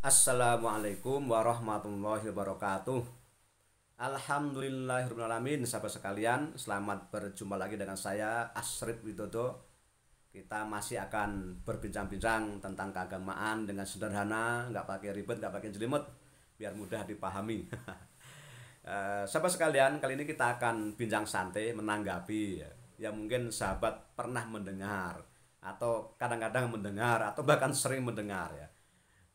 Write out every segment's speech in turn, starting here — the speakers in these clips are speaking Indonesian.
Assalamualaikum warahmatullahi wabarakatuh. Alhamdulillahirrahmanirrahim. Sahabat sekalian, selamat berjumpa lagi dengan saya Asrif Widodo. Kita masih akan berbincang-bincang tentang keagamaan dengan sederhana, nggak pakai ribet, nggak pakai jelimet, biar mudah dipahami. Sahabat sekalian, kali ini kita akan bincang santai menanggapi ya mungkin sahabat pernah mendengar atau kadang-kadang mendengar atau bahkan sering mendengar ya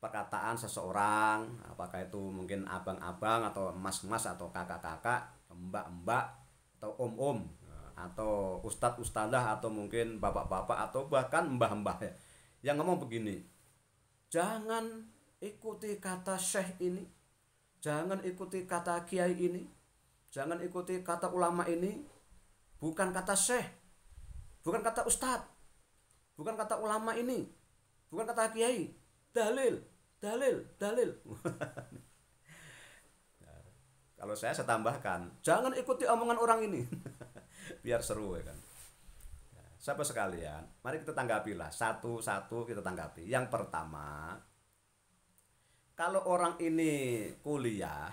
perkataan seseorang, apakah itu mungkin abang-abang atau mas-mas atau kakak-kakak, mbak-mbak atau om-om atau ustadz-ustadzah atau mungkin bapak-bapak atau bahkan mbah-mbah ya, yang ngomong begini, jangan ikuti kata syekh ini, jangan ikuti kata kiai ini, jangan ikuti kata ulama ini, bukan kata syekh, bukan kata ustadz, bukan kata ulama ini, bukan kata kiai, dalil, dalil, dalil. Kalau saya tambahkan, jangan ikuti omongan orang ini. Biar seru ya kan. Sahabat sekalian, mari kita tanggapilah satu-satu, kita tanggapi. Yang pertama, kalau orang ini kuliah,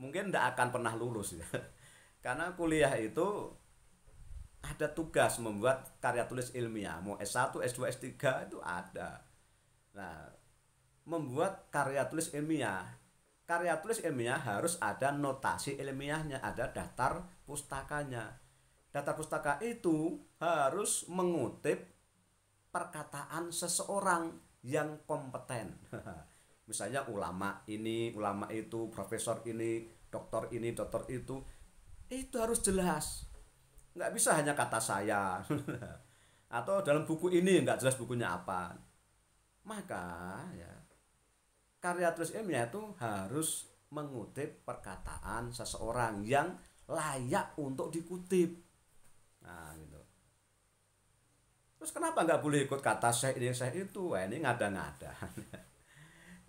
mungkin tidak akan pernah lulus ya. Karena kuliah itu ada tugas membuat karya tulis ilmiah, mau S1, S2, S3 itu ada. Nah, membuat karya tulis ilmiah. Karya tulis ilmiah harus ada notasi ilmiahnya, ada daftar pustakanya. Daftar pustaka itu harus mengutip perkataan seseorang yang kompeten. Misalnya ulama ini, ulama itu, profesor ini, doktor itu. Itu harus jelas. Nggak bisa hanya kata saya. Atau dalam buku ini nggak jelas bukunya apa. Maka ya karya tulis ilmiah itu harus mengutip perkataan seseorang yang layak untuk dikutip. Nah, gitu. Terus kenapa nggak boleh ikut kata syekh ini syekh itu? Wah, ini ngada-ngada.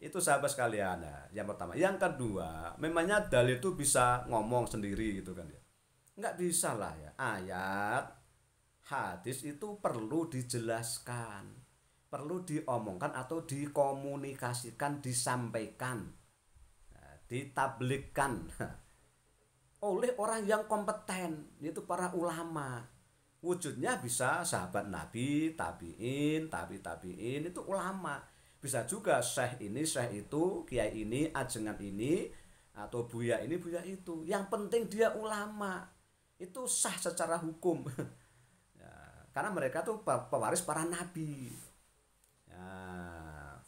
Itu sahabat sekalian ya. Yang pertama. Yang kedua, memangnya dalil itu bisa ngomong sendiri gitu kan ya. Nggak bisa lah ya. Ayat, hadis itu perlu dijelaskan, perlu diomongkan atau dikomunikasikan, disampaikan, ditablikkan oleh orang yang kompeten, yaitu para ulama. Wujudnya bisa sahabat Nabi, tabiin, tabiin itu ulama. Bisa juga syekh ini, syekh itu, kiai ini, ajengan ini, atau buya ini, buya itu. Yang penting dia ulama. Itu sah secara hukum. Ya, karena mereka tuh pewaris para nabi. Ya,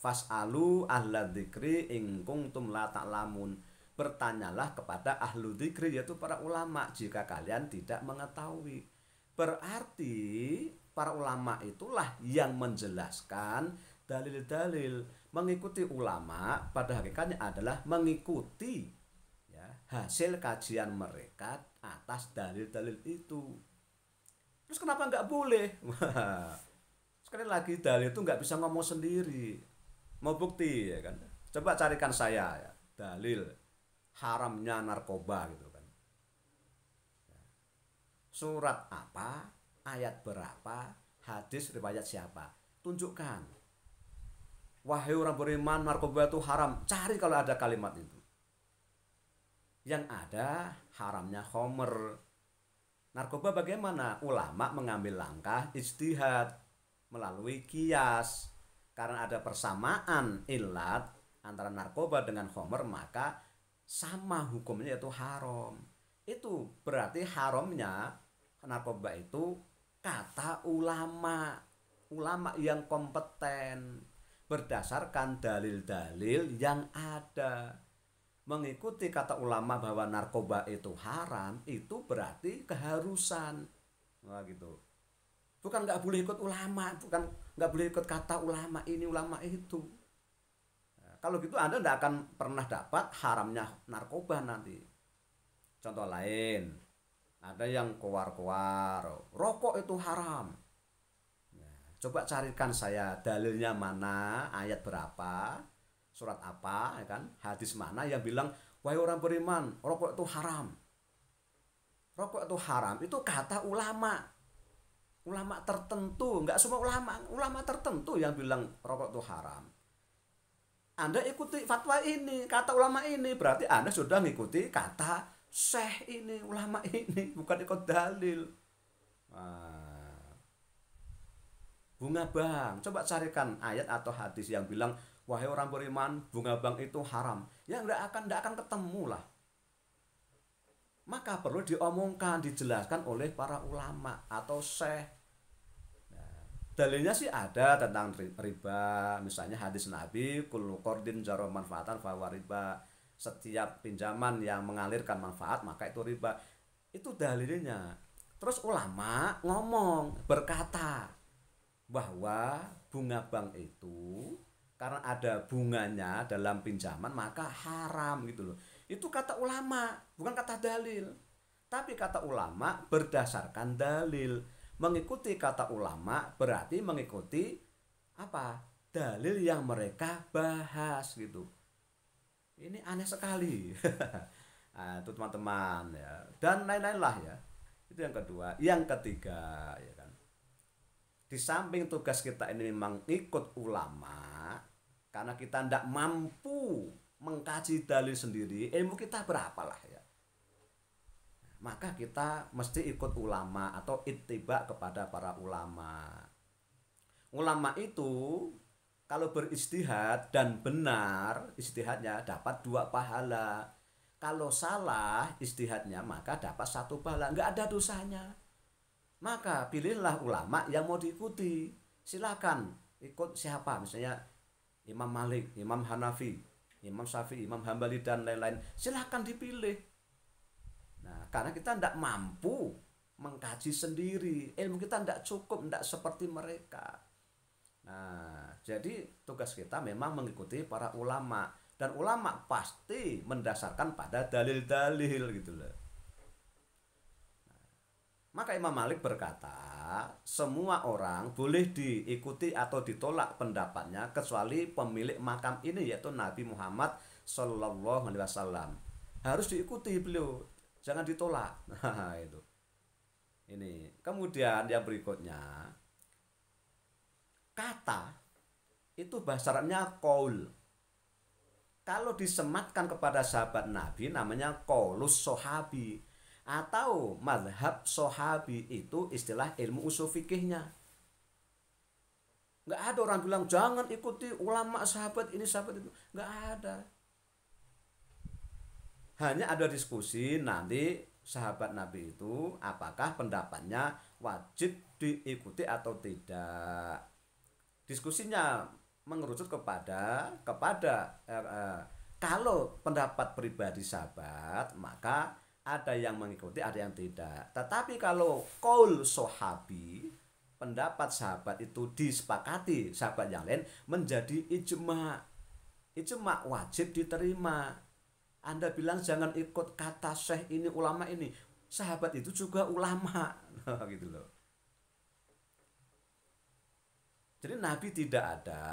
fas'alu ahla dzikri in kuntum la ta'lamun. Bertanyalah kepada ahlu dzikri, yaitu para ulama, jika kalian tidak mengetahui. Berarti para ulama itulah yang menjelaskan dalil-dalil. Mengikuti ulama pada hakikatnya adalah mengikuti ya, hasil kajian mereka atas dalil-dalil itu. Terus kenapa nggak boleh? Sekali lagi, dalil itu nggak bisa ngomong sendiri. Mau bukti ya kan? Coba carikan saya ya, dalil haramnya narkoba gitu kan. Surat apa, ayat berapa, hadis riwayat siapa? Tunjukkan. Wahai orang beriman, narkoba itu haram. Cari kalau ada kalimat itu. Yang ada haramnya khomer. Narkoba bagaimana? Ulama mengambil langkah ijtihad melalui kias. Karena ada persamaan ilat antara narkoba dengan khomer, maka sama hukumnya, yaitu haram. Itu berarti haramnya narkoba itu kata ulama, ulama yang kompeten, berdasarkan dalil-dalil yang ada. Mengikuti kata ulama bahwa narkoba itu haram, itu berarti keharusan. Nah, gitu. Bukan nggak boleh ikut ulama, bukan nggak boleh ikut kata ulama ini, ulama itu. Nah, kalau gitu Anda tidak akan pernah dapat haramnya narkoba nanti. Contoh lain, ada yang keluar-keluar, rokok itu haram. Coba carikan saya dalilnya mana, ayat berapa, surat apa, ya kan? Hadis mana yang bilang wahai orang beriman, rokok itu haram. Rokok itu haram itu kata ulama. Ulama tertentu, enggak semua ulama, ulama tertentu yang bilang rokok itu haram. Anda ikuti fatwa ini, kata ulama ini, berarti Anda sudah mengikuti kata syekh ini, ulama ini, bukan ikut dalil. Nah, bunga bank, coba carikan ayat atau hadis yang bilang, wahai orang beriman, bunga bank itu haram. Ya nggak akan ketemu lah. Maka perlu diomongkan, dijelaskan oleh para ulama atau syekh. Dalilnya sih ada tentang riba, misalnya hadis Nabi, kullu qardin jaro manfaatan fahuwa riba. Setiap pinjaman yang mengalirkan manfaat maka itu riba. Itu dalilnya. Terus ulama ngomong, berkata bahwa bunga bank itu karena ada bunganya dalam pinjaman maka haram gitu loh. Itu kata ulama, bukan kata dalil. Tapi kata ulama berdasarkan dalil. Mengikuti kata ulama berarti mengikuti apa? Dalil yang mereka bahas gitu. Ini aneh sekali. Nah, itu teman-teman ya. Dan lain-lain lah ya. Itu yang kedua. Yang ketiga ya kan. Di samping tugas kita ini memang ikut ulama karena kita tidak mampu mengkaji dalil sendiri, ilmu kita berapa lah ya. Maka kita mesti ikut ulama atau ittiba kepada para ulama. Ulama itu kalau beristihad dan benar istihadnya dapat 2 pahala. Kalau salah istihadnya maka dapat 1 pahala, nggak ada dosanya. Maka pilihlah ulama yang mau diikuti. Silakan ikut siapa, misalnya Imam Malik, Imam Hanafi, Imam Syafi'i, Imam Hambali dan lain-lain. Silakan dipilih. Nah, karena kita tidak mampu mengkaji sendiri, ilmu kita tidak cukup, tidak seperti mereka. Nah, jadi tugas kita memang mengikuti para ulama, dan ulama pasti mendasarkan pada dalil-dalil gitu loh. Nah, maka Imam Malik berkata, semua orang boleh diikuti atau ditolak pendapatnya kecuali pemilik makam ini yaitu Nabi Muhammad Shallallahu Alaihi Wasallam. Harus diikuti beliau. Jangan ditolak. Nah, itu. Ini. Kemudian yang berikutnya, kata itu bahasa Arabnya qaul. Kalau disematkan kepada sahabat Nabi namanya qaulus sahabi atau mazhab sahabi, itu istilah ilmu usul fikihnya. Enggak ada orang bilang jangan ikuti ulama sahabat ini sahabat itu. Enggak ada. Hanya ada diskusi nanti sahabat Nabi itu apakah pendapatnya wajib diikuti atau tidak. Diskusinya mengerucut kepada kalau pendapat pribadi sahabat maka ada yang mengikuti, ada yang tidak. Tetapi kalau qaul sahabi, pendapat sahabat itu disepakati sahabat yang lain menjadi ijma. Ijma wajib diterima. Anda bilang jangan ikut kata syekh ini, ulama ini. Sahabat itu juga ulama. Gitu loh. Jadi Nabi tidak ada,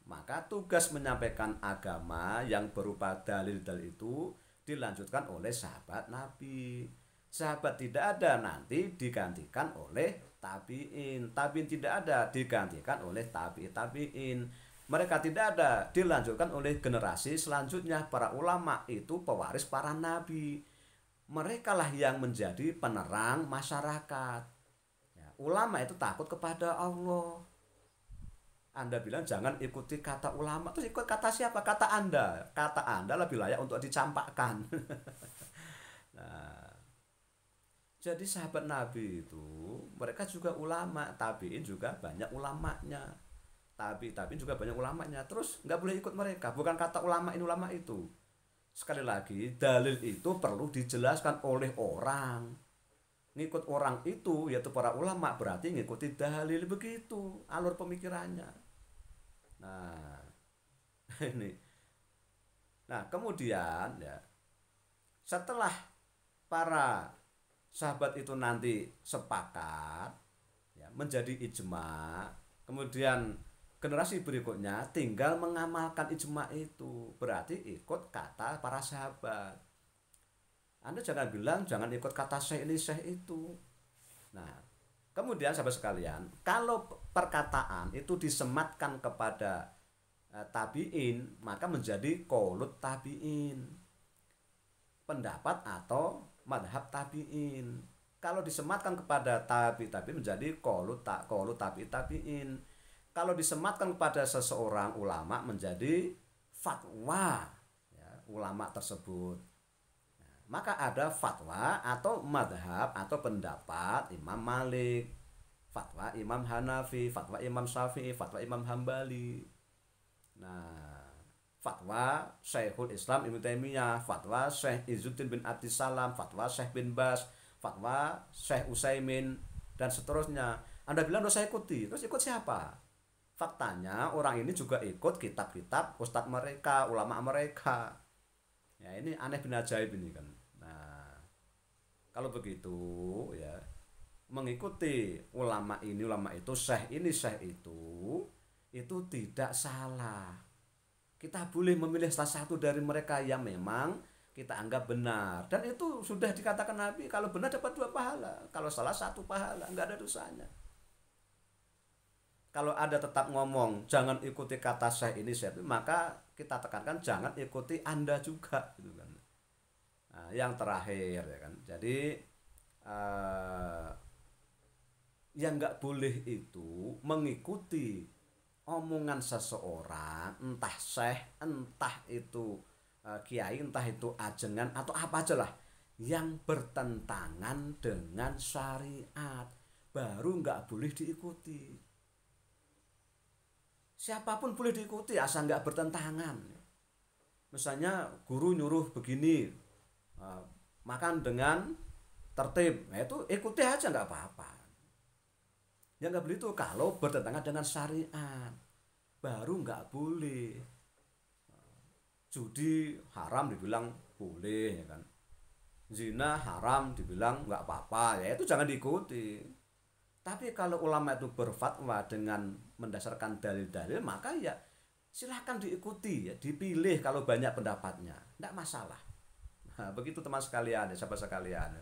maka tugas menyampaikan agama yang berupa dalil-dalil itu dilanjutkan oleh sahabat Nabi. Sahabat tidak ada, nanti digantikan oleh tabi'in. Tabi'in tidak ada, digantikan oleh tabi'in. Mereka tidak ada, dilanjutkan oleh generasi selanjutnya. Para ulama itu pewaris para nabi. Mereka lah yang menjadi penerang masyarakat. Ya, ulama itu takut kepada Allah. Anda bilang jangan ikuti kata ulama, terus ikut kata siapa? Kata Anda. Kata Anda lebih layak untuk dicampakkan. Nah, jadi sahabat Nabi itu mereka juga ulama, tabiin juga banyak ulamanya. Tabiin juga banyak ulamanya. Terus nggak boleh ikut mereka. Bukan kata ulama ini ulama itu. Sekali lagi, dalil itu perlu dijelaskan oleh orang. Ngikut orang itu yaitu para ulama berarti ngikuti dalil, begitu alur pemikirannya. Nah, ini. Nah, kemudian ya setelah para sahabat itu nanti sepakat ya, menjadi ijma, kemudian generasi berikutnya tinggal mengamalkan ijma itu, berarti ikut kata para sahabat. Anda jangan bilang jangan ikut kata syekh ini syekh itu. Nah, kemudian sahabat sekalian, kalau perkataan itu disematkan kepada tabi'in, maka menjadi qaulut tabi'in, pendapat atau madhab tabi'in. Kalau disematkan kepada tabi menjadi qaulut tabi'in. Kalau disematkan kepada seseorang ulama menjadi fatwa ya, ulama tersebut. Maka ada fatwa atau madhab atau pendapat Imam Malik, fatwa Imam Hanafi, fatwa Imam Syafi'i, fatwa Imam Hambali. Nah, fatwa Syekhul Islam Ibnu Taimiyah, fatwa Syekh Izzuddin bin Abdissalam, fatwa Syekh bin Bas, fatwa Syekh Utsaimin, dan seterusnya. Anda bilang dosa ikuti, terus ikut siapa? Faktanya orang ini juga ikut kitab-kitab ustadz mereka, ulama mereka. Ya ini aneh bin ajaib ini kan. Nah, kalau begitu ya, mengikuti ulama ini, ulama itu, syekh ini, syekh itu tidak salah. Kita boleh memilih salah satu dari mereka yang memang kita anggap benar, dan itu sudah dikatakan Nabi, kalau benar dapat 2 pahala, kalau salah 1 pahala, nggak ada dosanya. Kalau ada tetap ngomong jangan ikuti kata syekh ini syekh itu, maka kita tekankan jangan ikuti Anda juga gitu kan. Nah, yang terakhir ya kan, jadi yang nggak boleh itu mengikuti omongan seseorang, entah syekh, entah itu kiai, entah itu ajengan atau apa aja lah, yang bertentangan dengan syariat, baru nggak boleh diikuti. Siapapun boleh diikuti asal nggak bertentangan. Misalnya guru nyuruh begini, makan dengan tertib, nah itu ikuti aja nggak apa-apa. Ya nggak boleh itu kalau bertentangan dengan syariat, baru nggak boleh. Judi haram dibilang boleh ya kan, zina haram dibilang nggak apa-apa, ya itu jangan diikuti. Tapi kalau ulama itu berfatwa dengan mendasarkan dalil-dalil, maka ya silahkan diikuti ya, dipilih kalau banyak pendapatnya, tidak masalah. Nah, begitu teman sekalian ya, sahabat sekalian.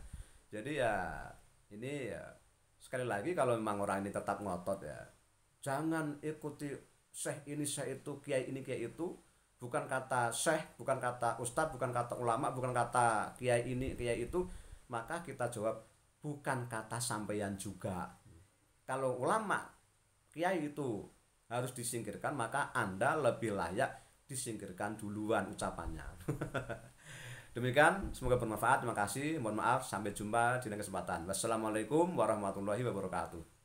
Jadi ya ini ya, sekali lagi kalau memang orang ini tetap ngotot ya, jangan ikuti syekh ini, syekh itu, kiai ini, kiai itu. Bukan kata syekh, bukan kata ustadz, bukan kata ulama, bukan kata kiai ini, kiai itu. Maka kita jawab bukan kata sampeyan juga. Kalau ulama, kiai itu harus disingkirkan, maka Anda lebih layak disingkirkan duluan ucapannya. Demikian, semoga bermanfaat. Terima kasih. Mohon maaf, sampai jumpa di lain kesempatan. Wassalamualaikum warahmatullahi wabarakatuh.